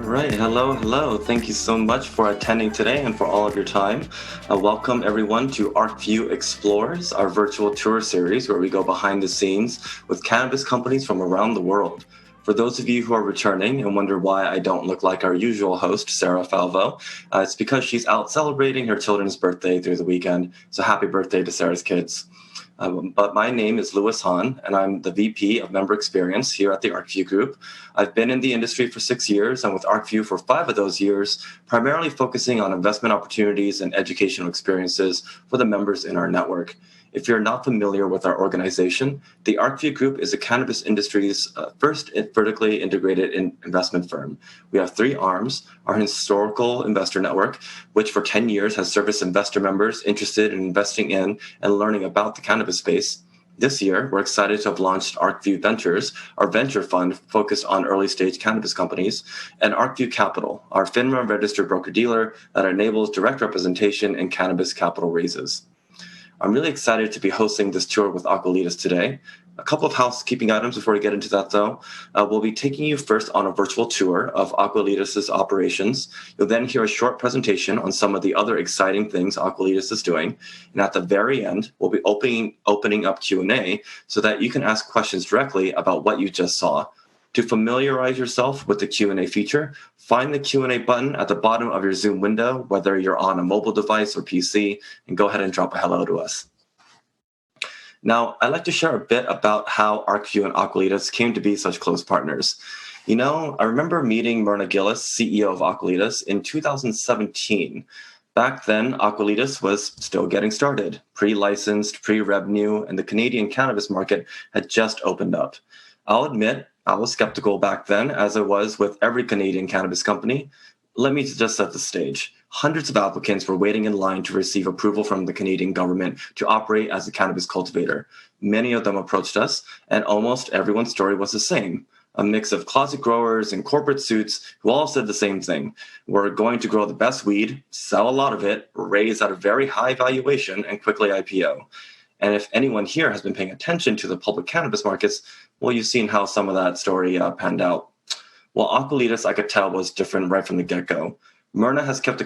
Right. Hello. Thank you so much for attending today and for all of your time. Welcome everyone to Arcview Explores, our virtual tour series where we go behind the scenes with cannabis companies from around the world. For those of you who are returning and wonder why I don't look like our usual host, Sarah Falvo, it's because she's out celebrating her children's birthday through the weekend. So happy birthday to Sarah's kids. But my name is Louis Hahn, and I'm the VP of Member Experience here at the Arcview Group. I've been in the industry for 6 years, and with Arcview for 5 of those years, primarily focusing on investment opportunities and educational experiences for the members in our network. If you're not familiar with our organization, the Arcview Group is the cannabis industry's first vertically integrated investment firm. We have 3 arms: our historical investor network, which for 10 years has serviced investor members interested in investing in and learning about the cannabis space. This year, we're excited to have launched Arcview Ventures, our venture fund focused on early-stage cannabis companies, and Arcview Capital, our FINRA-registered broker-dealer that enables direct representation in cannabis capital raises. I'm really excited to be hosting this tour with Aqualitas today. A couple of housekeeping items before we get into that, though. We'll be taking you first on a virtual tour of Aqualitas' operations. You'll then hear a short presentation on some of the other exciting things Aqualitas is doing. And at the very end, we'll be opening up Q&A so that you can ask questions directly about what you just saw. To familiarize yourself with the Q&A feature, find the Q&A button at the bottom of your Zoom window, whether you're on a mobile device or PC, and go ahead and drop a hello to us. Now, I'd like to share a bit about how Arcview and Aqualitas came to be such close partners. You know, I remember meeting Myrna Gillis, CEO of Aqualitas, in 2017. Back then, Aqualitas was still getting started, pre-licensed, pre-revenue, and the Canadian cannabis market had just opened up. I'll admit, I was skeptical back then, as I was with every Canadian cannabis company. Let me just set the stage. Hundreds of applicants were waiting in line to receive approval from the Canadian government to operate as a cannabis cultivator. Many of them approached us, and almost everyone's story was the same. A mix of closet growers and corporate suits who all said the same thing. We're going to grow the best weed, sell a lot of it, raise at a very high valuation, and quickly IPO. And if anyone here has been paying attention to the public cannabis markets, well, you've seen how some of that story panned out. Well, Aqualitas, I could tell, was different right from the get-go. Myrna has kept the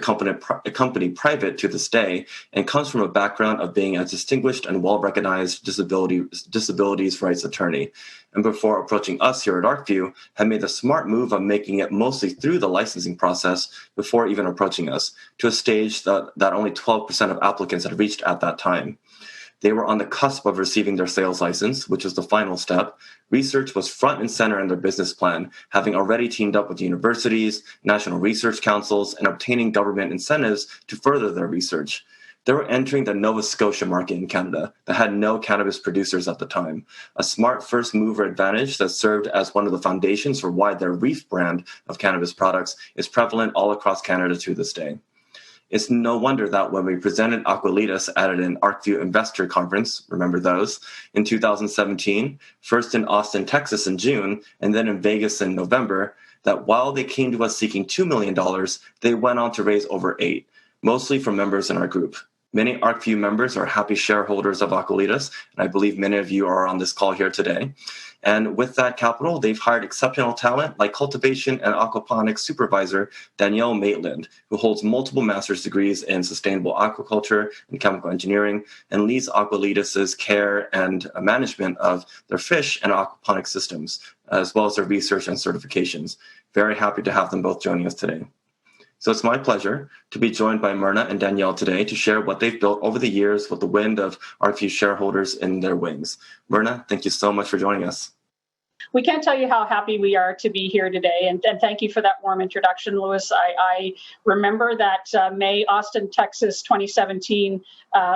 company private to this day and comes from a background of being a distinguished and well-recognized disabilities rights attorney. And before approaching us here at Arcview, had made the smart move of making it mostly through the licensing process before even approaching us, to a stage that only 12% of applicants had reached at that time. They were on the cusp of receiving their sales license, which was the final step. Research was front and center in their business plan, having already teamed up with universities, national research councils, and obtaining government incentives to further their research. They were entering the Nova Scotia market in Canada that had no cannabis producers at the time, a smart first mover advantage that served as one of the foundations for why their Reef brand of cannabis products is prevalent all across Canada to this day. It's no wonder that when we presented Aqualitas at an Arcview Investor Conference, remember those, in 2017, first in Austin, Texas in June, and then in Vegas in November, that while they came to us seeking $2 million, they went on to raise over $8 million, mostly from members in our group. Many Arcview members are happy shareholders of Aqualitas, and I believe many of you are on this call here today. And with that capital, they've hired exceptional talent like cultivation and aquaponics supervisor Danielle Maitland, who holds multiple master's degrees in sustainable aquaculture and chemical engineering, and leads Aqualitas' care and management of their fish and aquaponics systems, as well as their research and certifications. Very happy to have them both joining us today. So it's my pleasure to be joined by Myrna and Danielle today to share what they've built over the years with the wind of Arcview shareholders in their wings. Myrna, thank you so much for joining us. We can't tell you how happy we are to be here today, and thank you for that warm introduction, Louis. I remember that May, Austin, Texas, 2017,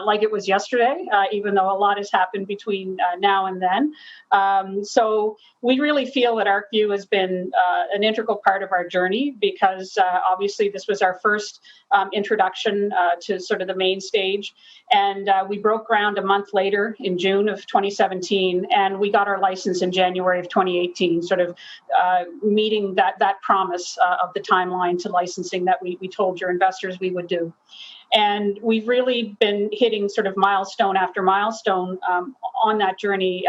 like it was yesterday, even though a lot has happened between now and then. So we really feel that Arcview has been an integral part of our journey because obviously this was our first introduction to sort of the main stage. And we broke ground a month later in June of 2017, and we got our license in January of 2018, sort of meeting that promise of the timeline to licensing that we told your investors we would do. And we've really been hitting sort of milestone after milestone on that journey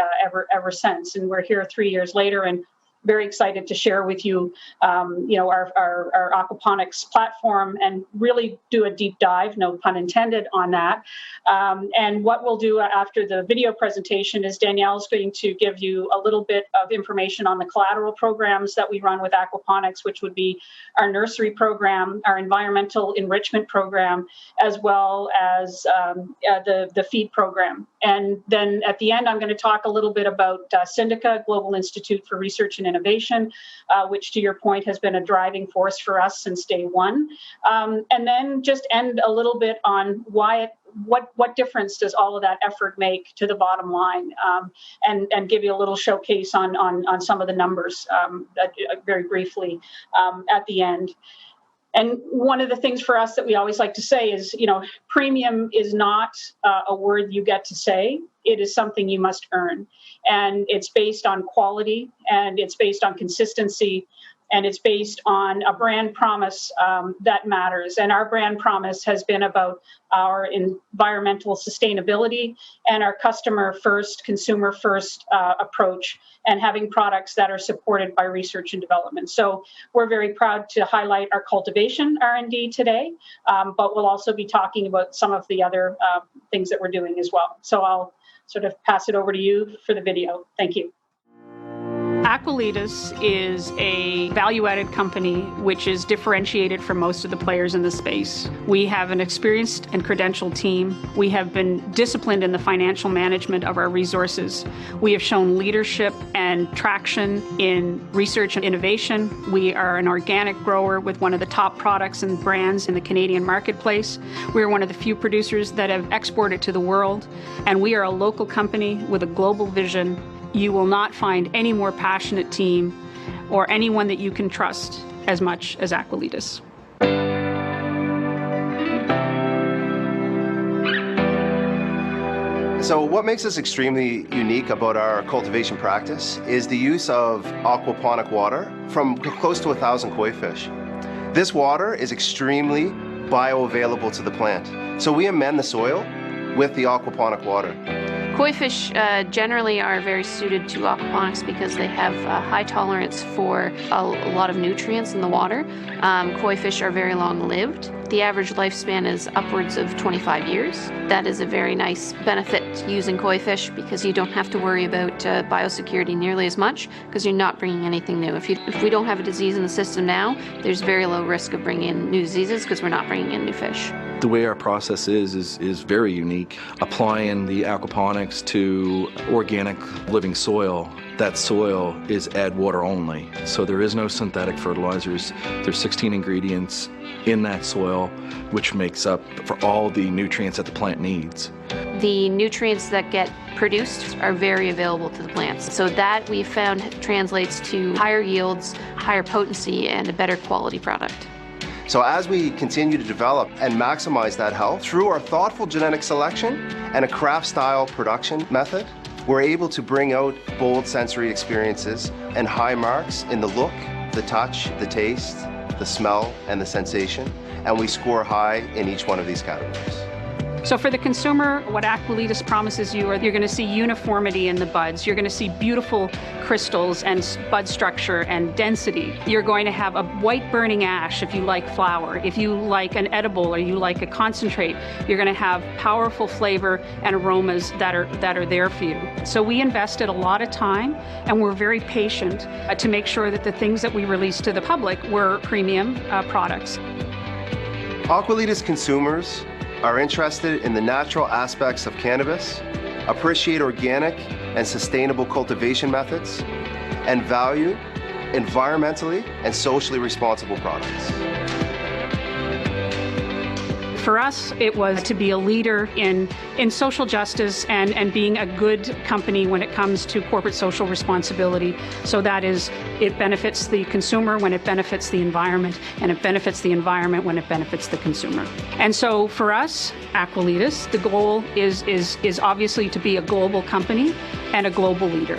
ever since. And we're here 3 years later, and very excited to share with you, our aquaponics platform and really do a deep dive, no pun intended, on that. And what we'll do after the video presentation is Danielle's going to give you a little bit of information on the collateral programs that we run with Aquaponics, which would be our nursery program, our environmental enrichment program, as well as the feed program. And then at the end, I'm going to talk a little bit about Syndica, Global Institute for Research and Innovation, which, to your point, has been a driving force for us since day one. And then just end a little bit on what difference does all of that effort make to the bottom line, and give you a little showcase on some of the numbers very briefly at the end. And one of the things for us that we always like to say is, premium is not a word you get to say. It is something you must earn. And it's based on quality, and it's based on consistency, and it's based on a brand promise that matters. And our brand promise has been about our environmental sustainability and our customer first, consumer first approach, and having products that are supported by research and development. So we're very proud to highlight our cultivation R&D today, but we'll also be talking about some of the other things that we're doing as well. So I'll sort of pass it over to you for the video. Thank you. Aqualitas is a value-added company which is differentiated from most of the players in the space. We have an experienced and credentialed team. We have been disciplined in the financial management of our resources. We have shown leadership and traction in research and innovation. We are an organic grower with one of the top products and brands in the Canadian marketplace. We are one of the few producers that have exported to the world, and we are a local company with a global vision. You will not find any more passionate team or anyone that you can trust as much as Aqualitas. So what makes us extremely unique about our cultivation practice is the use of aquaponic water from close to 1,000 koi fish. This water is extremely bioavailable to the plant. So we amend the soil with the aquaponic water. Koi fish generally are very suited to aquaponics because they have a high tolerance for a lot of nutrients in the water. Koi fish are very long-lived. The average lifespan is upwards of 25 years. That is a very nice benefit using koi fish because you don't have to worry about biosecurity nearly as much because you're not bringing anything new. If we don't have a disease in the system now, there's very low risk of bringing in new diseases because we're not bringing in new fish. The way our process is very unique. Applying the aquaponics to organic living soil, that soil is add water only. So there is no synthetic fertilizers. There's 16 ingredients in that soil, which makes up for all the nutrients that the plant needs. The nutrients that get produced are very available to the plants. So that we've found translates to higher yields, higher potency, and a better quality product. So as we continue to develop and maximize that health through our thoughtful genetic selection and a craft-style production method, we're able to bring out bold sensory experiences and high marks in the look, the touch, the taste, the smell, and the sensation, and we score high in each one of these categories. So for the consumer, what Aqualitas promises you are you're going to see uniformity in the buds. You're going to see beautiful crystals and bud structure and density. You're going to have a white burning ash if you like flower. If you like an edible or you like a concentrate, you're going to have powerful flavor and aromas that are there for you. So we invested a lot of time and we're very patient to make sure that the things that we release to the public were premium products. Aqualitas consumers are interested in the natural aspects of cannabis, appreciate organic and sustainable cultivation methods, and value environmentally and socially responsible products. For us, it was to be a leader in social justice and being a good company when it comes to corporate social responsibility. So that is, it benefits the consumer when it benefits the environment, and it benefits the environment when it benefits the consumer. And so for us, Aqualitas, the goal is obviously to be a global company and a global leader.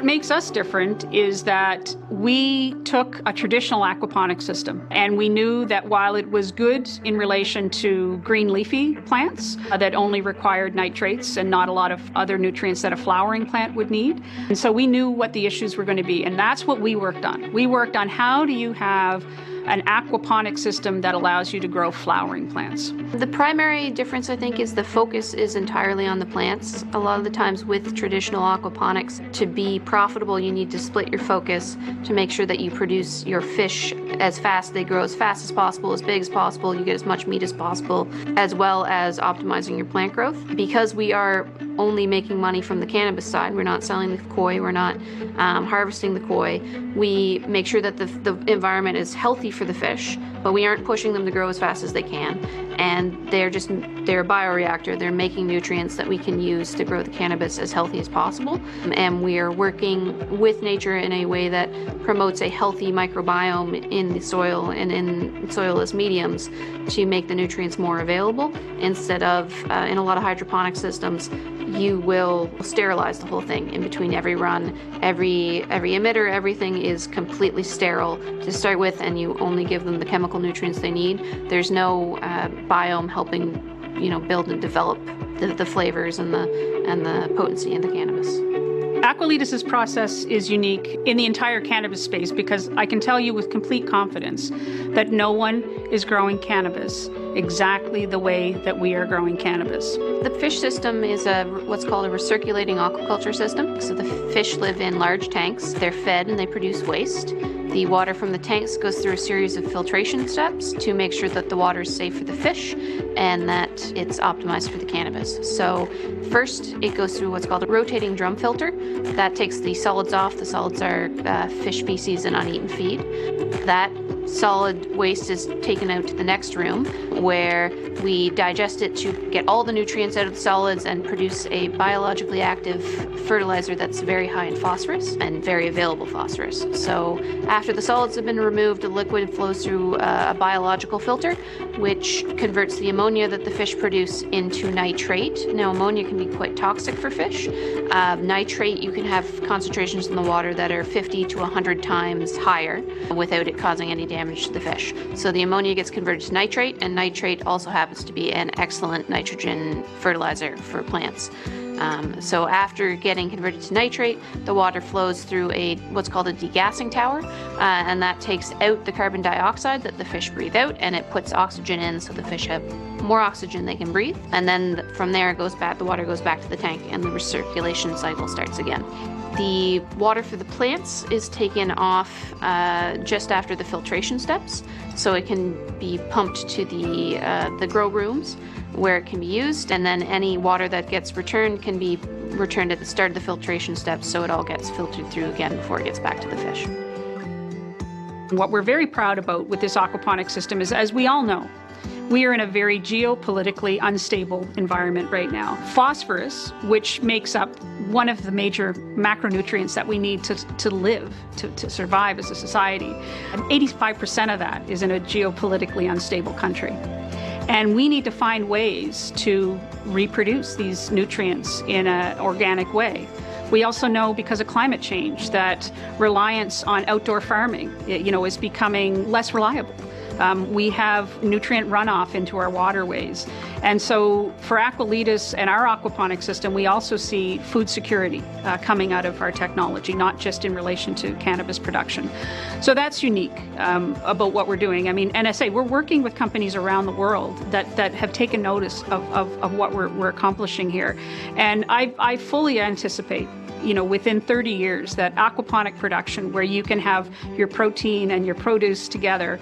What makes us different is that we took a traditional aquaponics system, and we knew that while it was good in relation to green leafy plants that only required nitrates and not a lot of other nutrients that a flowering plant would need, and so we knew what the issues were going to be, and that's what we worked on. We worked on how do you have an aquaponic system that allows you to grow flowering plants. The primary difference, I think, is the focus is entirely on the plants. A lot of the times with traditional aquaponics, to be profitable, you need to split your focus to make sure that you produce your fish as fast, they grow as fast as possible, as big as possible, you get as much meat as possible, as well as optimizing your plant growth. Because we are only making money from the cannabis side, we're not selling the koi, we're not harvesting the koi, we make sure that the environment is healthy for the fish, but we aren't pushing them to grow as fast as they can. And they're a bioreactor. They're making nutrients that we can use to grow the cannabis as healthy as possible. And we are working with nature in a way that promotes a healthy microbiome in the soil and in soilless mediums to make the nutrients more available. Instead of, in a lot of hydroponic systems, you will sterilize the whole thing in between every run. Every emitter, everything is completely sterile to start with, and you only give them the chemical nutrients they need. There's no biome helping, build and develop the flavors and the potency in the cannabis. Aqualitas' process is unique in the entire cannabis space because I can tell you with complete confidence that no one is growing cannabis exactly the way that we are growing cannabis. The fish system is what's called a recirculating aquaculture system. So the fish live in large tanks. They're fed and they produce waste. The water from the tanks goes through a series of filtration steps to make sure that the water is safe for the fish and that it's optimized for the cannabis. So first it goes through what's called a rotating drum filter. That takes the solids off. The solids are fish feces and uneaten feed. That solid waste is taken out to the next room where we digest it to get all the nutrients out of the solids and produce a biologically active fertilizer that's very high in phosphorus and very available phosphorus. So after the solids have been removed, the liquid flows through a biological filter which converts the ammonia that the fish produce into nitrate. Now ammonia can be quite toxic for fish. Nitrate, you can have concentrations in the water that are 50 to 100 times higher without it causing any damage to the fish. So the ammonia gets converted to nitrate, and nitrate also happens to be an excellent nitrogen fertilizer for plants. So after getting converted to nitrate, the water flows through what's called a degassing tower, and that takes out the carbon dioxide that the fish breathe out, and it puts oxygen in so the fish have more oxygen they can breathe. And then from there the water goes back to the tank and the recirculation cycle starts again. The water for the plants is taken off just after the filtration steps, so it can be pumped to the grow rooms where it can be used, and then any water that gets returned can be returned at the start of the filtration steps, so it all gets filtered through again before it gets back to the fish. What we're very proud about with this aquaponic system is, as we all know, we are in a very geopolitically unstable environment right now. Phosphorus, which makes up one of the major macronutrients that we need to live, to survive as a society, 85% of that is in a geopolitically unstable country. And we need to find ways to reproduce these nutrients in an organic way. We also know, because of climate change, that reliance on outdoor farming, is becoming less reliable. We have nutrient runoff into our waterways. And so for Aqualitas and our aquaponic system, we also see food security coming out of our technology, not just in relation to cannabis production. So that's unique about what we're doing. I mean, NSA, we're working with companies around the world that have taken notice of what we're accomplishing here. And I fully anticipate, within 30 years, that aquaponic production, where you can have your protein and your produce together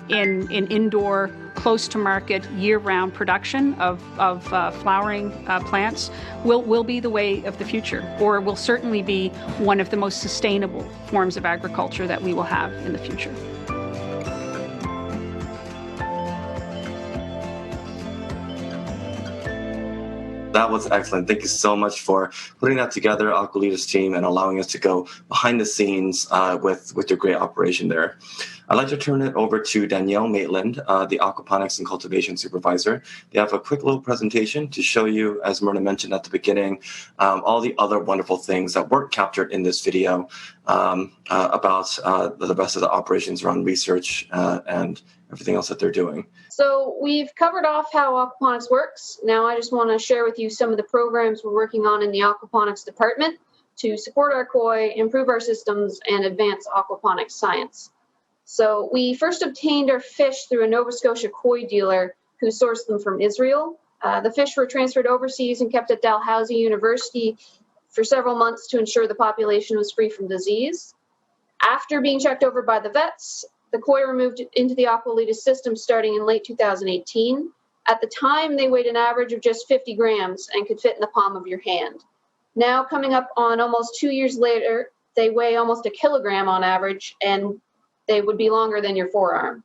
in indoor, close to market, year-round production of flowering plants, will be the way of the future, or will certainly be one of the most sustainable forms of agriculture that we will have in the future. That was excellent. Thank you so much for putting that together, Aqualitas team, and allowing us to go behind the scenes with your great operation there. I'd like to turn it over to Danielle Maitland, the Aquaponics and Cultivation Supervisor. They have a quick little presentation to show you, as Myrna mentioned at the beginning, all the other wonderful things that weren't captured in this video about the rest of the operations around research and everything else that they're doing. So we've covered off how aquaponics works. Now I just want to share with you some of the programs we're working on in the aquaponics department to support our koi, improve our systems, and advance aquaponics science. So we first obtained our fish through a Nova Scotia koi dealer who sourced them from Israel. The fish were transferred overseas and kept at Dalhousie University for several months to ensure the population was free from disease. After being checked over by the vets, the koi were moved into the Aqualitas system starting in late 2018. At the time, they weighed an average of just 50 grams and could fit in the palm of your hand. Now, coming up on almost 2 years later, they weigh almost a kilogram on average, and they would be longer than your forearm.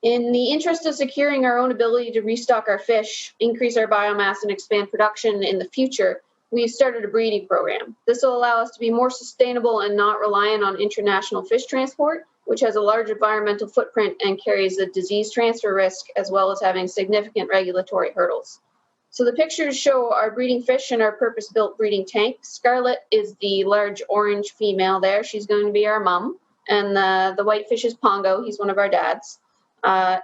In the interest of securing our own ability to restock our fish, increase our biomass, and expand production in the future, we've started a breeding program. This will allow us to be more sustainable and not reliant on international fish transport, which has a large environmental footprint and carries a disease transfer risk, as well as having significant regulatory hurdles. So the pictures show our breeding fish in our purpose-built breeding tank. Scarlet is the large orange female there. She's going to be our mom. And the white fish is Pongo. He's one of our dads.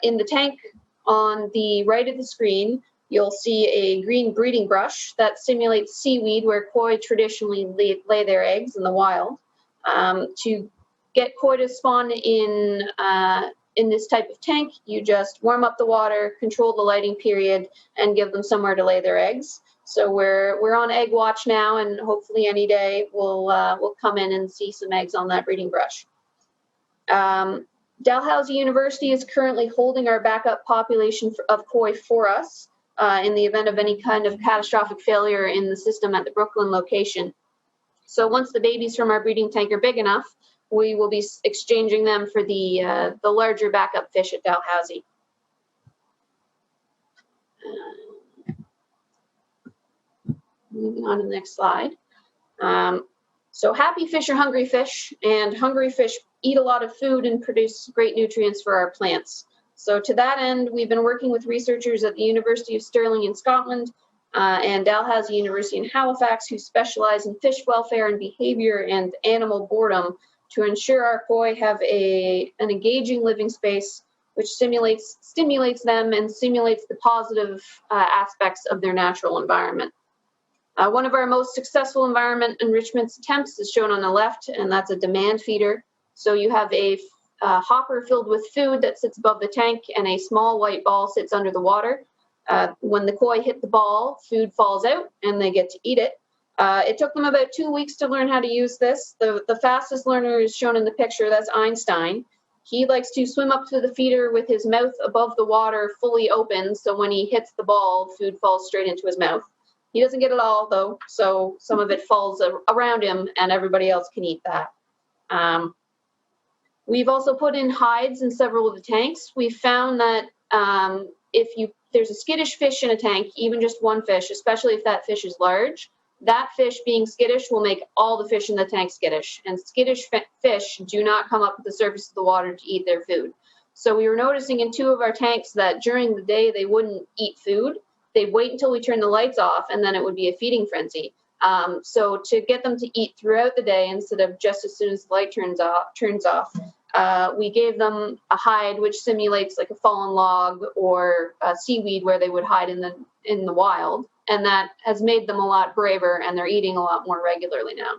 In the tank on the right of the screen, you'll see a green breeding brush that simulates seaweed where koi traditionally lay their eggs in the wild. To get koi to spawn in this type of tank, you just warm up the water, control the lighting period, and give them somewhere to lay their eggs. So we're on egg watch now, and hopefully any day we'll come in and see some eggs on that breeding brush. Dalhousie University is currently holding our backup population of koi for us in the event of any kind of catastrophic failure in the system at the Brooklyn location. So once the babies from our breeding tank are big enough, we will be exchanging them for the larger backup fish at Dalhousie. Moving on to the next slide. So happy fish are hungry fish, and hungry fish eat a lot of food and produce great nutrients for our plants. So to that end, we've been working with researchers at the University of Stirling in Scotland and Dalhousie University in Halifax, who specialize in fish welfare and behavior and animal boredom, to ensure our koi have an engaging living space which stimulates them and simulates the positive aspects of their natural environment. One of our most successful environment enrichment attempts is shown on the left, and that's a demand feeder. So you have a hopper filled with food that sits above the tank, and a small white ball sits under the water. When the koi hit the ball, food falls out, and they get to eat it. It took them about 2 weeks to learn how to use this. The fastest learner is shown in the picture. That's Einstein. He likes to swim up to the feeder with his mouth above the water, fully open, so when he hits the ball, food falls straight into his mouth. He doesn't get it all, though, so some of it falls around him, and everybody else can eat that. We've also put in hides in several of the tanks. We've found that if there's a skittish fish in a tank, even just one fish, especially if that fish is large, that fish being skittish will make all the fish in the tank skittish. And skittish fish do not come up to the surface of the water to eat their food. So we were noticing in 2 of our tanks that during the day they wouldn't eat food. They'd wait until we turned the lights off, and then it would be a feeding frenzy. So to get them to eat throughout the day instead of just as soon as the light turns off, we gave them a hide which simulates like a fallen log or seaweed where they would hide in the wild, and that has made them a lot braver, and they're eating a lot more regularly now.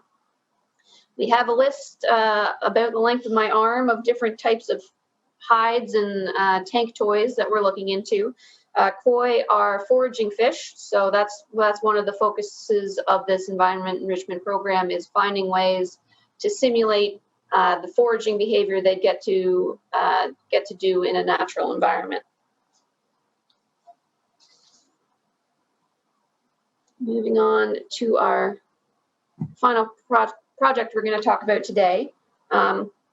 We have a list about the length of my arm of different types of hides and tank toys that we're looking into. Koi are foraging fish, so that's one of the focuses of this environment enrichment program, is finding ways to simulate the foraging behavior they get to do in a natural environment. Moving on to our final project we're going to talk about today.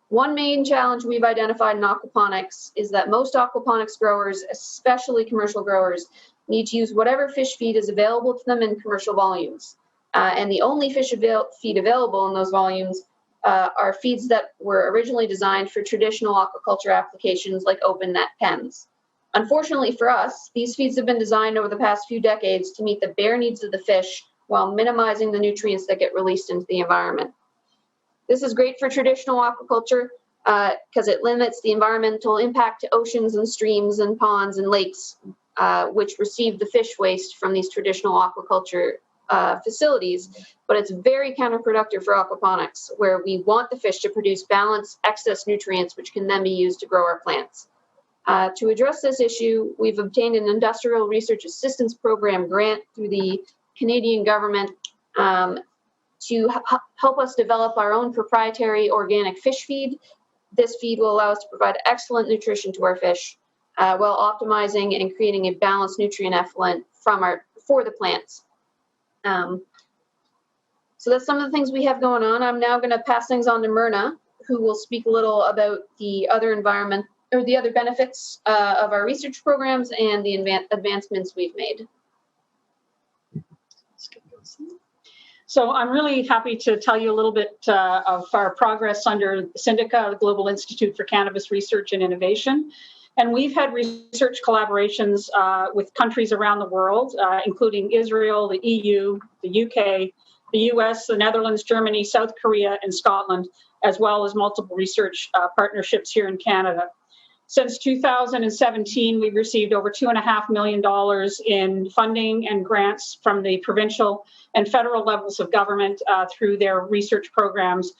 One main challenge we've identified in aquaponics is that most aquaponics growers, especially commercial growers, need to use whatever fish feed is available to them in commercial volumes. And the only fish feed available in those volumes are feeds that were originally designed for traditional aquaculture applications like open net pens. Unfortunately for us, these feeds have been designed over the past few decades to meet the bare needs of the fish while minimizing the nutrients that get released into the environment. This is great for traditional aquaculture because it limits the environmental impact to oceans and streams and ponds and lakes, which receive the fish waste from these traditional aquaculture facilities, but it's very counterproductive for aquaponics, where we want the fish to produce balanced excess nutrients, which can then be used to grow our plants. To address this issue, we've obtained an Industrial Research Assistance Program grant through the Canadian government to help us develop our own proprietary organic fish feed. This feed will allow us to provide excellent nutrition to our fish while optimizing and creating a balanced nutrient effluent for the plants. So that's some of the things we have going on. I'm now going to pass things on to Myrna, who will speak a little about the other benefits of our research programs and the advancements we've made. So I'm really happy to tell you a little bit of our progress under Syndica, the Global Institute for Cannabis Research and Innovation. And we've had research collaborations with countries around the world, including Israel, the EU, the UK, the US, the Netherlands, Germany, South Korea, and Scotland, as well as multiple research partnerships here in Canada. Since 2017, we've received over $2.5 million in funding and grants from the provincial and federal levels of government through their research programs,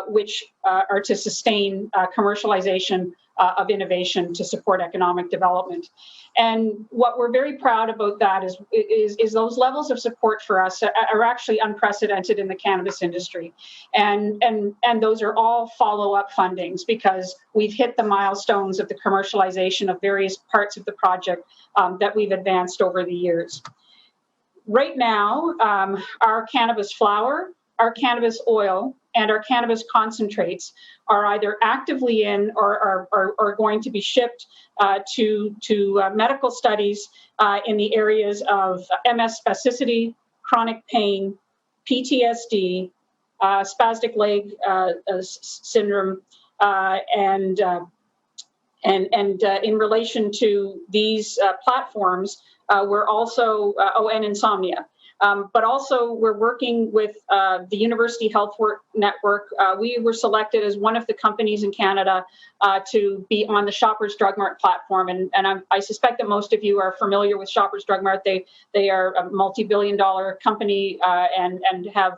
which are to sustain commercialization of innovation to support economic development. And what we're very proud about that is those levels of support for us are actually unprecedented in the cannabis industry. And those are all follow-up fundings because we've hit the milestones of the commercialization of various parts of the project that we've advanced over the years. Right now, our cannabis flower, our cannabis oil, and our cannabis concentrates are either actively in or are going to be shipped to medical studies in the areas of MS spasticity, chronic pain, PTSD, spastic leg syndrome, and in relation to these platforms, we're also, and insomnia. But also we're working with the University Health Network. We were selected as one of the companies in Canada to be on the Shoppers Drug Mart platform. And I suspect that most of you are familiar with Shoppers Drug Mart. They are a multi-billion-dollar company and have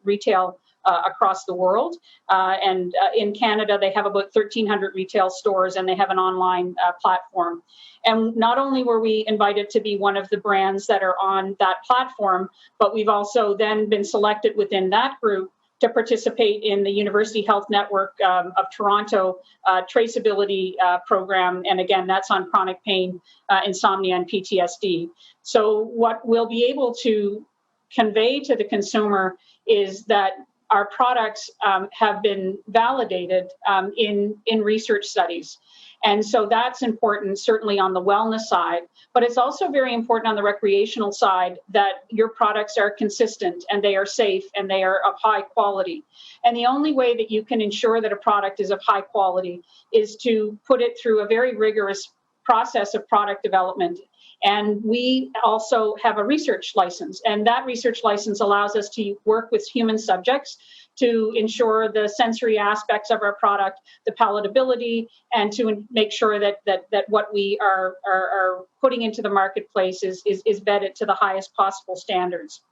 retail across the world. And in Canada, they have about 1,300 retail stores and they have an online platform. And not only were we invited to be one of the brands that are on that platform, but we've also then been selected within that group to participate in the University Health Network of Toronto traceability program. And again, that's on chronic pain, insomnia, and PTSD. So what we'll be able to convey to the consumer is that our products have been validated in research studies. And so that's important, certainly on the wellness side, but it's also very important on the recreational side that your products are consistent and they are safe and they are of high quality. And the only way that you can ensure that a product is of high quality is to put it through a very rigorous process of product development. And we also have a research license, and that research license allows us to work with human subjects to ensure the sensory aspects of our product, the palatability, and to make sure that what we are putting into the marketplace is vetted to the highest possible standards.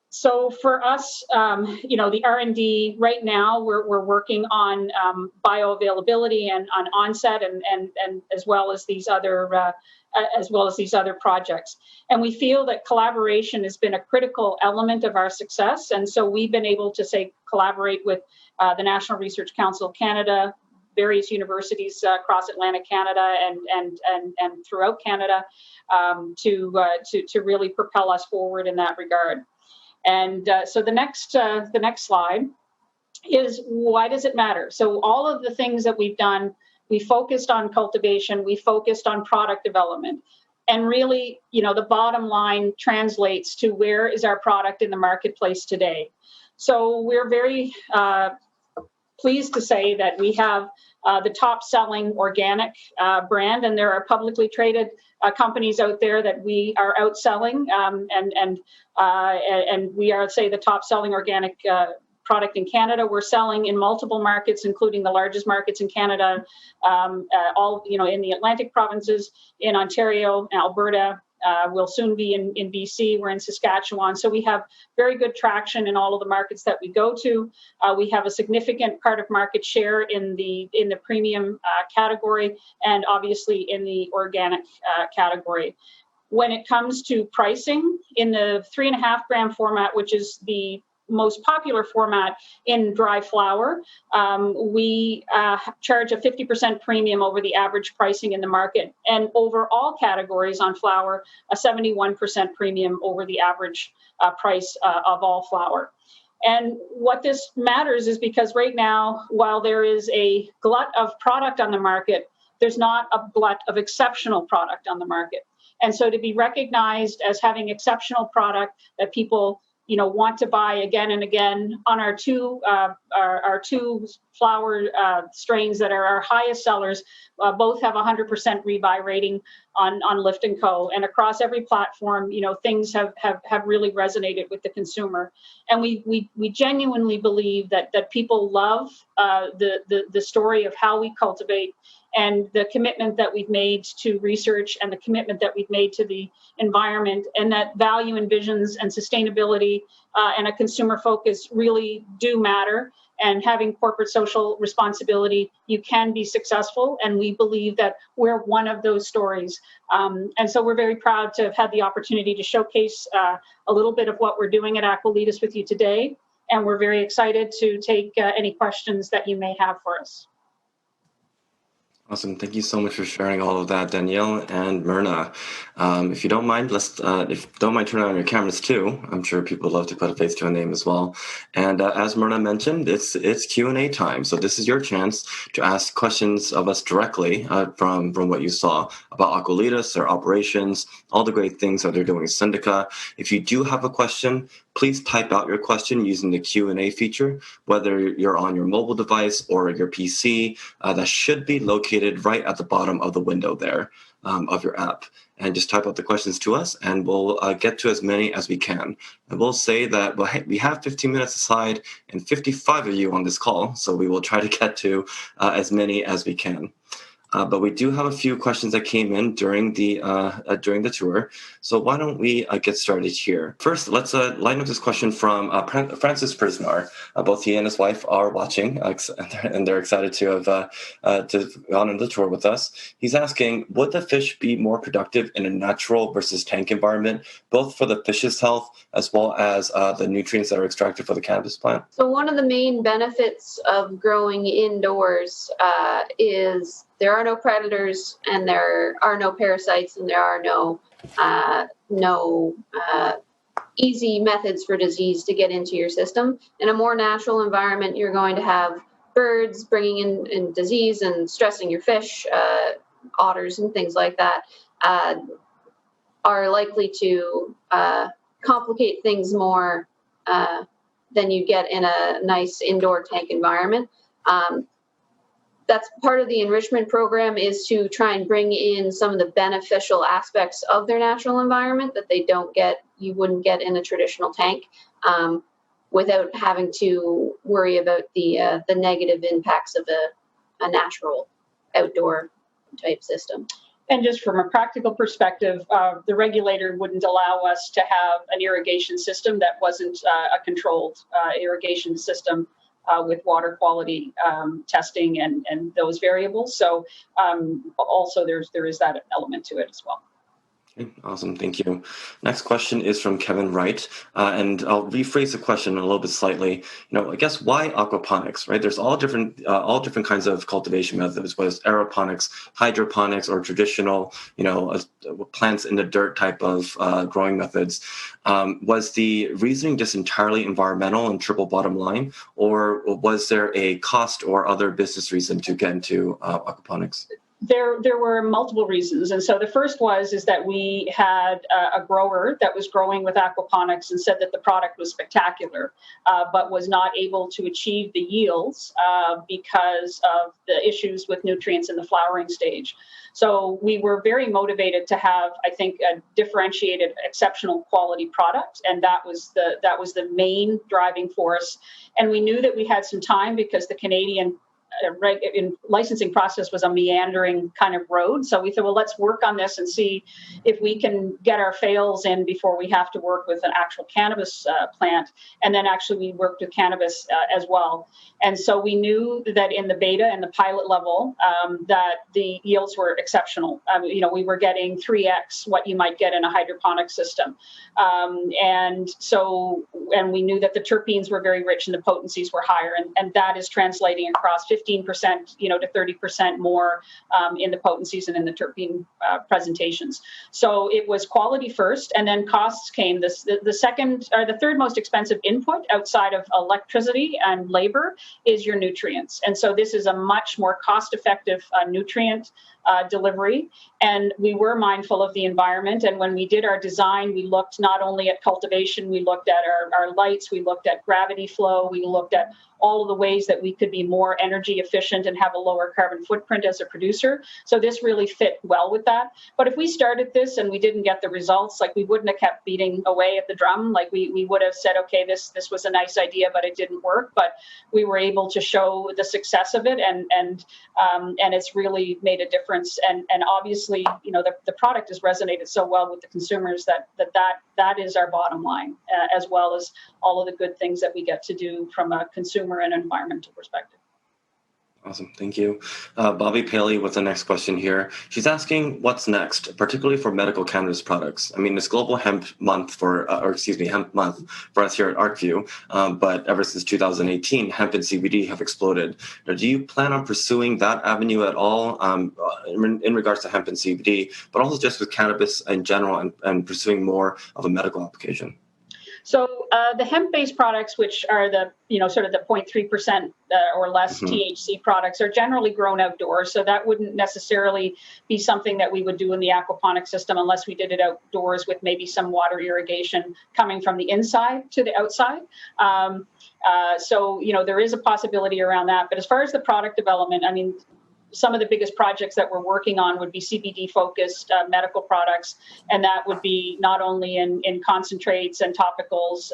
So for us, the R&D right now, we're working on bioavailability and on onset, and as well as these other projects. And we feel that collaboration has been a critical element of our success. And so we've been able to collaborate with the National Research Council of Canada, various universities across Atlantic Canada and throughout Canada to really propel us forward in that regard. And so the next slide is, why does it matter? So all of the things that we've done, we focused on cultivation, we focused on product development. And really, the bottom line translates to where is our product in the marketplace today. So we're very pleased to say that we have the top-selling organic brand, and there are publicly traded companies out there that we are outselling, and we are, say, the top-selling organic product in Canada. We're selling in multiple markets, including the largest markets in Canada, all in the Atlantic provinces, in Ontario, Alberta. We'll soon be in BC. We're in Saskatchewan. So we have very good traction in all of the markets that we go to. We have a significant part of market share in the premium category, and obviously in the organic category. When it comes to pricing, in the 3.5 gram format, which is the most popular format in dry flower, we charge a 50% premium over the average pricing in the market, and over all categories on flower, a 71% premium over the average price of all flower. And what this matters is because right now, while there is a glut of product on the market, there's not a glut of exceptional product on the market. And so to be recognized as having exceptional product that people want to buy again and again on our two flower strains that are our highest sellers, both have 100% rebuy rating on Lift & Co. And across every platform, things have really resonated with the consumer. And we genuinely believe that people love the story of how we cultivate, and the commitment that we've made to research, and the commitment that we've made to the environment, and that value and visions and sustainability and a consumer focus really do matter. And having corporate social responsibility, you can be successful. And we believe that we're one of those stories. And so we're very proud to have had the opportunity to showcase a little bit of what we're doing at Aqualitas with you today. And we're very excited to take any questions that you may have for us. Awesome. Thank you so much for sharing all of that, Danielle and Myrna. If you don't mind, turning on your cameras too. I'm sure people love to put a face to a name as well. And as Myrna mentioned, it's Q&A time. So this is your chance to ask questions of us directly from what you saw about Aqualitas, their operations, all the great things that they're doing in Syndica. If you do have a question, please type out your question using the Q&A feature, whether you're on your mobile device or your PC. That should be located right at the bottom of the window there of your app. And just type out the questions to us, and we'll get to as many as we can. And we'll say that we have 15 minutes aside and 55 of you on this call, so we will try to get to as many as we can. But we do have a few questions that came in during the tour. So why don't we get started here? First, let's line up this question from Francis Prismar. Both he and his wife are watching, and they're excited to have gone on the tour with us. He's asking, would the fish be more productive in a natural versus tank environment, both for the fish's health as well as the nutrients that are extracted for the cannabis plant? So one of the main benefits of growing indoors is there are no predators, and there are no parasites, and there are no easy methods for disease to get into your system. In a more natural environment, you're going to have birds bringing in disease and stressing your fish. Otters and things like that are likely to complicate things more than you get in a nice indoor tank environment. That's part of the enrichment program, is to try and bring in some of the beneficial aspects of their natural environment that you wouldn't get in a traditional tank, without having to worry about the negative impacts of a natural outdoor type system. And just from a practical perspective, the regulator wouldn't allow us to have an irrigation system that wasn't a controlled irrigation system with water quality testing and those variables. So also there is that element to it as well. Okay, awesome, thank you. Next question is from Kevin Wright, and I'll rephrase the question a little bit slightly. I guess why aquaponics, right? There's all different kinds of cultivation methods, whether it's aeroponics, hydroponics, or traditional, plants in the dirt type of growing methods. Was the reasoning just entirely environmental and triple bottom line, or was there a cost or other business reason to get into aquaponics? There were multiple reasons. And so the first is that we had a grower that was growing with aquaponics and said that the product was spectacular, but was not able to achieve the yields because of the issues with nutrients in the flowering stage. So we were very motivated to have, I think, a differentiated, exceptional quality product, and that was the main driving force. And we knew that we had some time because the Canadian licensing process was a meandering kind of road. So we thought, well, let's work on this and see if we can get our fails in before we have to work with an actual cannabis plant. And then actually we worked with cannabis as well. And so we knew that in the beta and the pilot level that the yields were exceptional. We were getting 3x what you might get in a hydroponic system. And we knew that the terpenes were very rich and the potencies were higher. And that is translating across 15% to 30% more in the potencies and in the terpene presentations. So it was quality first, and then costs came. The second or the third most expensive input outside of electricity and labor is your nutrients. And so this is a much more cost-effective nutrient delivery. And we were mindful of the environment. And when we did our design, we looked not only at cultivation, we looked at our lights, we looked at gravity flow, we looked at all of the ways that we could be more energy efficient and have a lower carbon footprint as a producer. So this really fit well with that. But if we started this and we didn't get the results, like we wouldn't have kept beating away at the drum. Like we would have said, okay, this was a nice idea, but it didn't work. But we were able to show the success of it, and it's really made a difference. And obviously, the product has resonated so well with the consumers that is our bottom line, as well as all of the good things that we get to do from a consumer and environmental perspective. Awesome. Thank you. Bobby Paley with the next question here. She's asking what's next, particularly for medical cannabis products. I mean, it's Global Hemp Month Hemp Month for us here at Arcview, but ever since 2018, hemp and CBD have exploded. Now, do you plan on pursuing that avenue at all in regards to hemp and CBD, but also just with cannabis in general and pursuing more of a medical application? So the hemp-based products, which are the sort of the 0.3% or less THC products, are generally grown outdoors. So that wouldn't necessarily be something that we would do in the aquaponic system unless we did it outdoors with maybe some water irrigation coming from the inside to the outside. So there is a possibility around that. But as far as the product development, I mean, some of the biggest projects that we're working on would be CBD-focused medical products, and that would be not only in concentrates and topicals,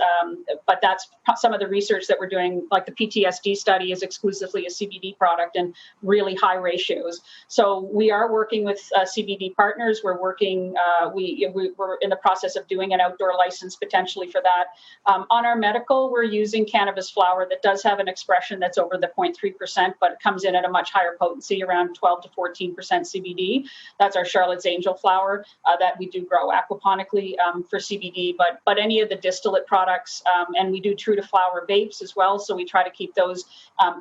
but that's some of the research that we're doing, like the PTSD study is exclusively a CBD product and really high ratios. So we are working with CBD partners. We're working, we're in the process of doing an outdoor license potentially for that. On our medical, we're using cannabis flower that does have an expression that's over the 0.3%, but it comes in at a much higher potency, around 12 to 14% CBD. That's our Charlotte's Angel flower that we do grow aquaponically for CBD, but any of the distillate products, and we do true to flower vapes as well. So we try to keep those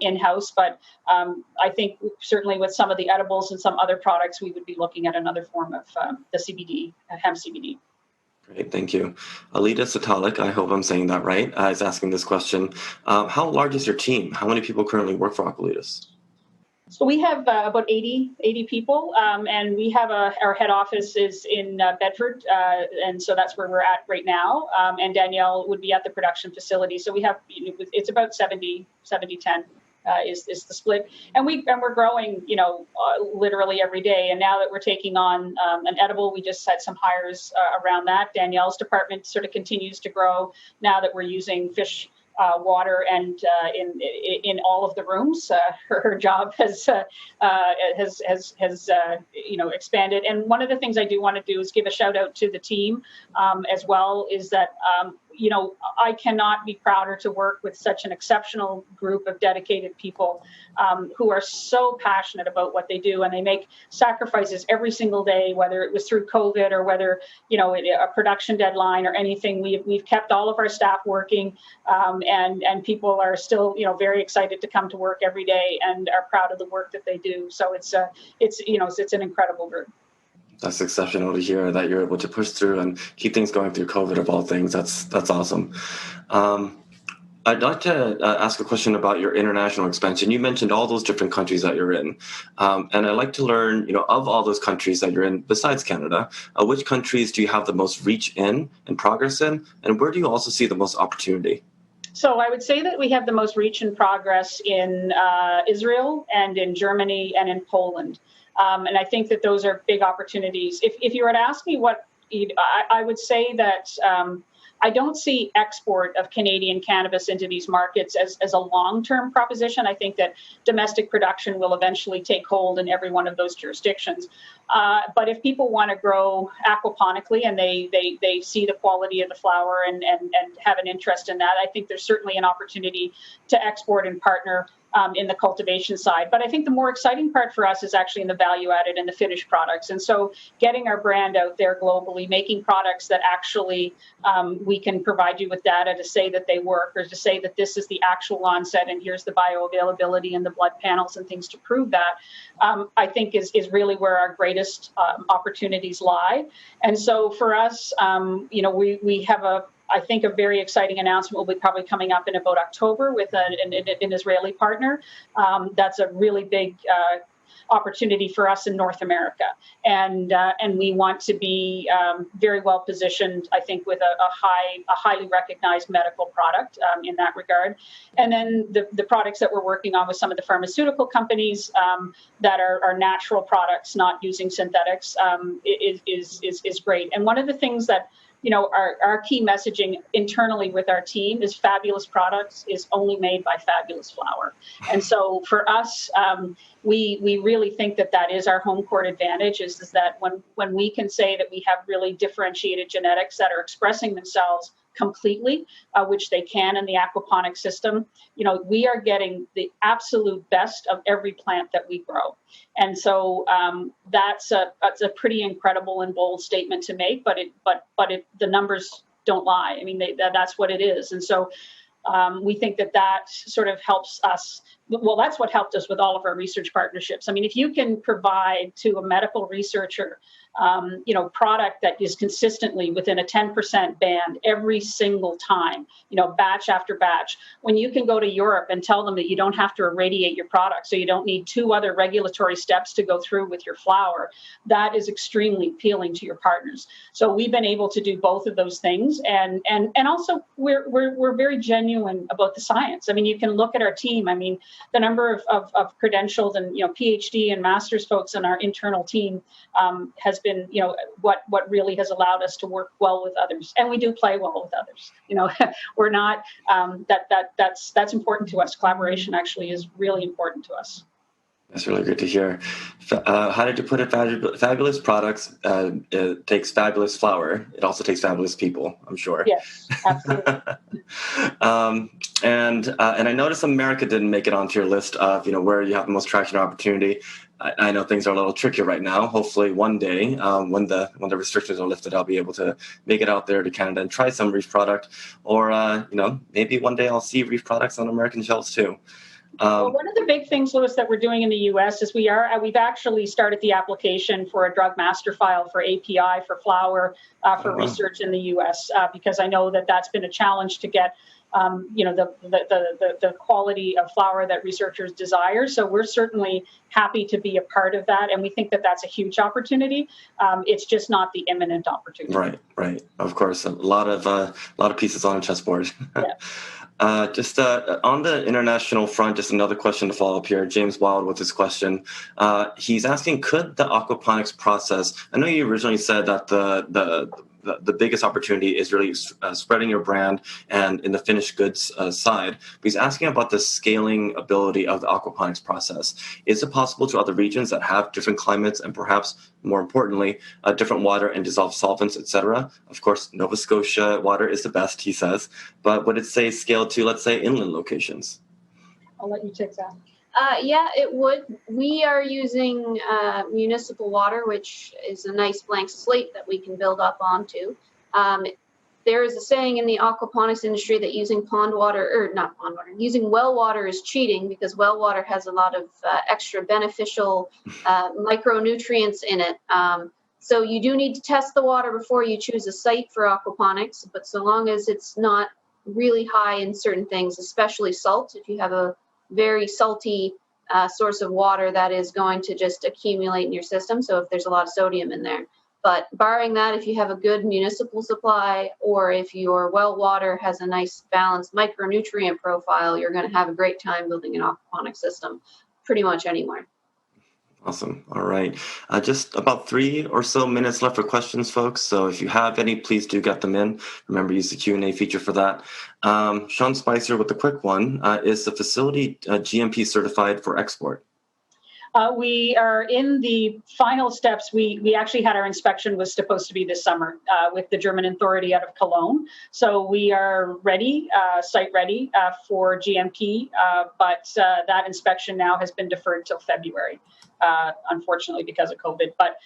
in-house. But I think certainly with some of the edibles and some other products, we would be looking at another form of the CBD, hemp CBD. Great, thank you. Alita Satalik, I hope I'm saying that right, is asking this question. How large is your team? How many people currently work for Aqualitas? So we have about 80 people, and we have our head office is in Bedford, and so that's where we're at right now. And Danielle would be at the production facility. So we have, it's about 70-10 is the split, and we're growing, literally every day. And now that we're taking on an edible, we just had some hires around that. Danielle's department sort of continues to grow now that we're using fish water and in all of the rooms. Her job has expanded. And one of the things I do want to do is give a shout out to the team as well, is that I cannot be prouder to work with such an exceptional group of dedicated people who are so passionate about what they do, and they make sacrifices every single day, whether it was through COVID or whether a production deadline or anything. We've kept all of our staff working, and people are still very excited to come to work every day and are proud of the work that they do. So it's an incredible group. That's exceptional to hear that you're able to push through and keep things going through COVID of all things. That's awesome. I'd like to ask a question about your international expansion. You mentioned all those different countries that you're in, and I'd like to learn, of all those countries that you're in, besides Canada, which countries do you have the most reach in and progress in, and where do you also see the most opportunity? So I would say that we have the most reach and progress in Israel and in Germany and in Poland. And I think that those are big opportunities. If you were to ask me what, I would say that I don't see export of Canadian cannabis into these markets as a long-term proposition. I think that domestic production will eventually take hold in every one of those jurisdictions. But if people want to grow aquaponically and they see the quality of the flower and have an interest in that, I think there's certainly an opportunity to export and partner in the cultivation side. But I think the more exciting part for us is actually in the value added and the finished products. And so getting our brand out there globally, making products that actually we can provide you with data to say that they work, or to say that this is the actual onset and here's the bioavailability and the blood panels and things to prove that, I think is really where our greatest opportunities lie. And so for us, we have I think a very exciting announcement will be probably coming up in about October with an Israeli partner. That's a really big opportunity for us in North America, and we want to be very well positioned, I think, with a highly recognized medical product in that regard. And then the products that we're working on with some of the pharmaceutical companies that are natural products, not using synthetics, is great. And one of the things that our key messaging internally with our team is fabulous products is only made by fabulous flower. And so for us, we really think that is our home court advantage is that when we can say that we have really differentiated genetics that are expressing themselves completely, which they can in the aquaponics system, we are getting the absolute best of every plant that we grow. And so that's a pretty incredible and bold statement to make, but the numbers don't lie. I mean, that's what it is. And so we think that sort of helps us. Well, that's what helped us with all of our research partnerships. I mean, if you can provide to a medical researcher, product that is consistently within a 10% band every single time, batch after batch, when you can go to Europe and tell them that you don't have to irradiate your product, so you don't need 2 other regulatory steps to go through with your flower, that is extremely appealing to your partners. So we've been able to do both of those things, and also we're very genuine about the science. I mean, you can look at our team. I mean, the number of credentialed and PhD and master's folks in our internal team has been what really has allowed us to work well with others, and we do play well with others. We're not that's important to us. Collaboration actually is really important to us. That's really good to hear. How did you put it? Fabulous products. It takes fabulous flower. It also takes fabulous people, I'm sure. Yes, absolutely. And I noticed America didn't make it onto your list of where you have the most traction or opportunity. I know things are a little trickier right now. Hopefully, one day when the restrictions are lifted, I'll be able to make it out there to Canada and try some Reef product, or maybe one day I'll see Reef products on American shelves too. Well, one of the big things, Louis, that we're doing in the U.S. is we've actually started the application for a drug master file for API for flower for research in the U.S. Because I know that's been a challenge to get the quality of flower that researchers desire. So we're certainly happy to be a part of that, and we think that that's a huge opportunity. It's just not the imminent opportunity. Right. Of course, a lot of pieces on a chessboard. Yeah. Just on the international front, just another question to follow up here. James Wild with his question. He's asking, could the aquaponics process, I know you originally said that the biggest opportunity is really spreading your brand and in the finished goods side. But he's asking about the scaling ability of the aquaponics process. Is it possible to other regions that have different climates and perhaps more importantly, different water and dissolved solvents, etc.? Of course, Nova Scotia water is the best, he says. But would it say scale to, let's say, inland locations? I'll let you take that. Yeah, it would. We are using municipal water, which is a nice blank slate that we can build up onto. There is a saying in the aquaponics industry that using using well water is cheating, because well water has a lot of extra beneficial micronutrients in it. So you do need to test the water before you choose a site for aquaponics, but so long as it's not really high in certain things, especially salt. If you have a very salty source of water, that is going to just accumulate in your system. So if there's a lot of sodium in there. But barring that, if you have a good municipal supply, or if your well water has a nice balanced micronutrient profile, you're going to have a great time building an aquaponics system pretty much anywhere. Awesome. All right. Just about 3 or so minutes left for questions, folks. So if you have any, please do get them in. Remember, use the Q&A feature for that. Sean Spicer with the quick one. Is the facility GMP certified for export? We are in the final steps. We actually had our inspection was supposed to be this summer with the German authority out of Cologne. So we are ready, site ready for GMP, but that inspection now has been deferred till February, unfortunately because of COVID. But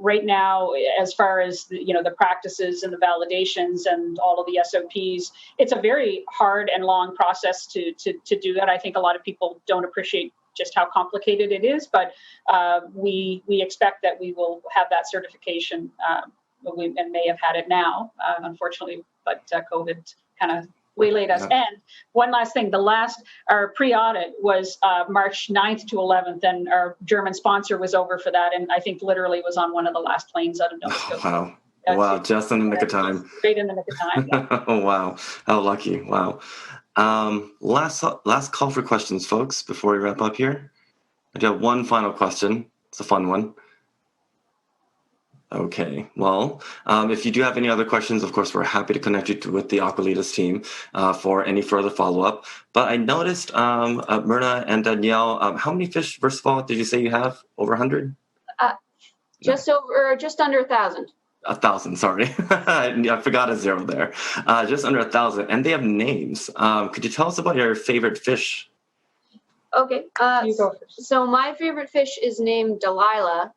right now, as far as the practices and the validations and all of the SOPs, it's a very hard and long process to do that. I think a lot of people don't appreciate just how complicated it is, but we expect that we will have that certification, and may have had it now, unfortunately, but COVID kind of waylaid us. Yeah. And one last thing, our pre-audit was March 9th to 11th, and our German sponsor was over for that, and I think literally was on one of the last planes out of Nova Scotia. Wow. Wow, just in the nick of time. Right in the nick of time, yeah. Oh, wow. How lucky. Wow. Last call for questions, folks, before we wrap up here. I do have one final question. It's a fun one. Okay, well, if you do have any other questions, of course, we're happy to connect you with the Aqualitas team for any further follow-up. But I noticed, Myrna and Danielle, how many fish, first of all, did you say you have? Over 100? Just under 1,000. 1,000, sorry. I forgot a zero there. Just under 1,000. And they have names. Could you tell us about your favorite fish? Okay. You go first. So my favorite fish is named Delilah.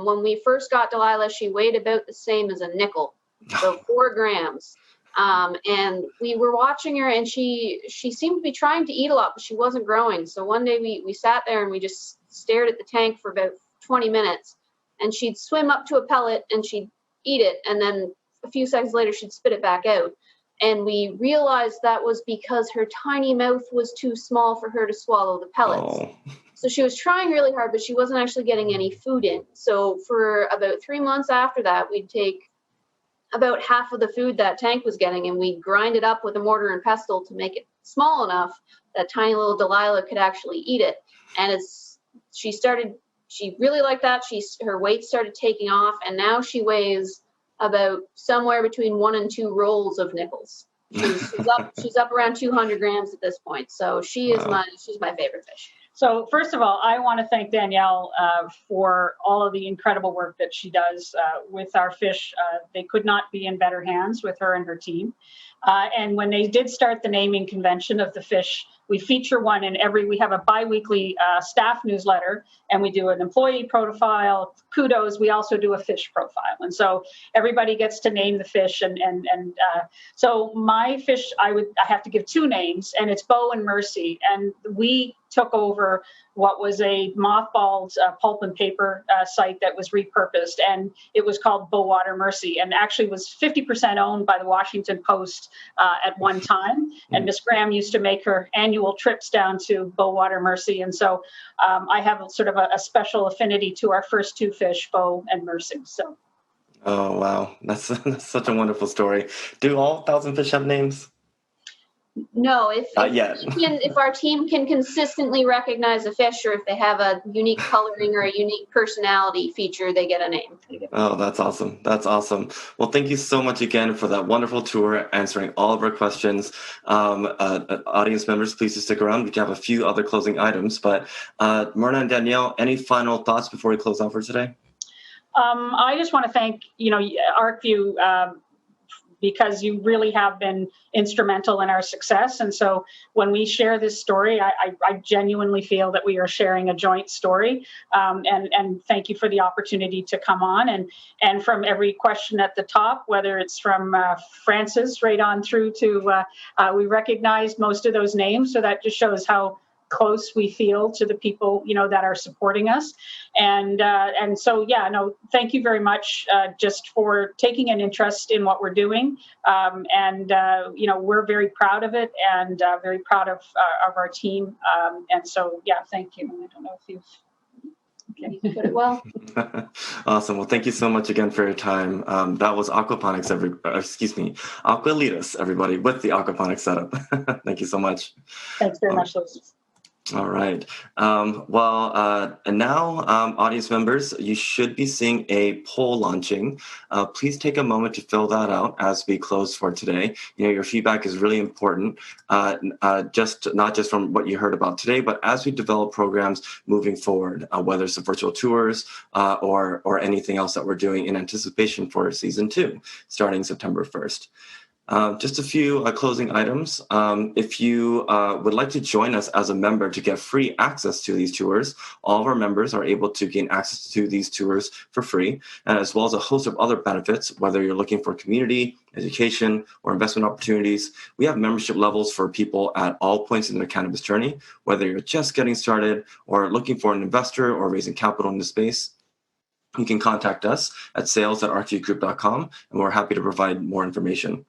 When we first got Delilah, she weighed about the same as a nickel, so 4 grams. And we were watching her, and she seemed to be trying to eat a lot, but she wasn't growing. So one day we sat there and we just stared at the tank for about 20 minutes, and she'd swim up to a pellet and she'd eat it, and then a few seconds later she'd spit it back out. And we realized that was because her tiny mouth was too small for her to swallow the pellets. Oh. So she was trying really hard, but she wasn't actually getting any food in. So for about 3 months after that, we'd take about half of the food that tank was getting, and we'd grind it up with a mortar and pestle to make it small enough that tiny little Delilah could actually eat it. And she really liked that. Her weight started taking off, and now she weighs about somewhere between 1 and 2 rolls of nickels. She's up around 200 grams at this point. So she's my favorite fish. So first of all, I want to thank Danielle for all of the incredible work that she does with our fish. They could not be in better hands with her and her team. And when they did start the naming convention of the fish, we feature one in we have a bi-weekly staff newsletter, and we do an employee profile, kudos. We also do a fish profile. And so everybody gets to name the fish. And so my fish, I have to give 2 names, and it's Bo and Mercy. And we took over what was a mothballed pulp and paper site that was repurposed, and it was called Bowater Mercy, and actually was 50% owned by the Washington Post at one time. And Miss Graham used to make her annual trips down to Bowater Mercy, and so I have sort of a special affinity to our first 2 fish, Bo and Mercy. So. Oh, wow. That's such a wonderful story. Do all 1,000 fish have names? No, if our team can consistently recognize a fish, or if they have a unique coloring or a unique personality feature, they get a name. Oh, that's awesome. That's awesome. Well, thank you so much again for that wonderful tour, answering all of our questions. Audience members, please do stick around. We have a few other closing items, but Myrna and Danielle, any final thoughts before we close out for today? I just want to thank, Arcview, because you really have been instrumental in our success. And so when we share this story, I genuinely feel that we are sharing a joint story. And thank you for the opportunity to come on. And from every question at the top, whether it's from Francis right on through to, we recognized most of those names. So that just shows how close we feel to the people, that are supporting us. And so, thank you very much just for taking an interest in what we're doing. We're very proud of it and very proud of our team. And so, thank you. I don't know if you've... Okay, you put it well. Awesome. Well, thank you so much again for your time. That was Aquaponics, Aqualitas, everybody, with the Aquaponics setup. Thank you so much. Thanks very much, Lewis. All right. And now, audience members, you should be seeing a poll launching. Please take a moment to fill that out as we close for today. Your feedback is really important, not just from what you heard about today, but as we develop programs moving forward, whether it's the virtual tours or anything else that we're doing in anticipation for season 2, starting September 1st. Just a few closing items. If you would like to join us as a member to get free access to these tours, all of our members are able to gain access to these tours for free, as well as a host of other benefits, whether you're looking for community, education, or investment opportunities. We have membership levels for people at all points in their cannabis journey, whether you're just getting started or looking for an investor or raising capital in the space. You can contact us at sales@arcviewgroup.com, and we're happy to provide more information.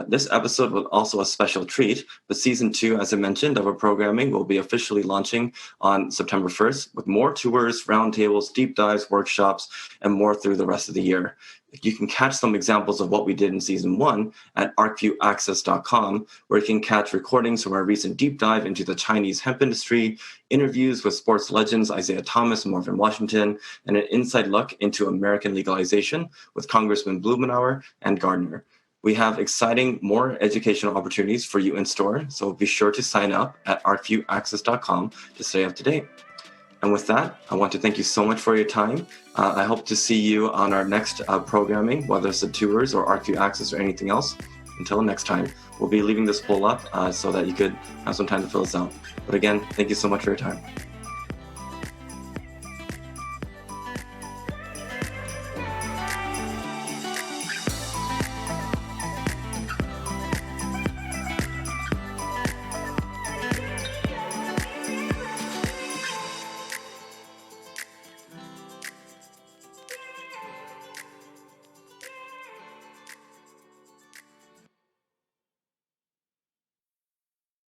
This episode was also a special treat, but season 2, as I mentioned, of our programming will be officially launching on September 1st with more tours, roundtables, deep dives, workshops, and more through the rest of the year. You can catch some examples of what we did in season 1 at arcviewaccess.com, where you can catch recordings from our recent deep dive into the Chinese hemp industry, interviews with sports legends Isaiah Thomas and Marvin Washington, and an inside look into American legalization with Congressman Blumenauer and Gardner. We have exciting more educational opportunities for you in store, so be sure to sign up at arcviewaccess.com to stay up to date. And with that, I want to thank you so much for your time. I hope to see you on our next programming, whether it's the tours or Arcview Access or anything else. Until next time, we'll be leaving this poll up so that you could have some time to fill this out. But again, thank you so much for your time.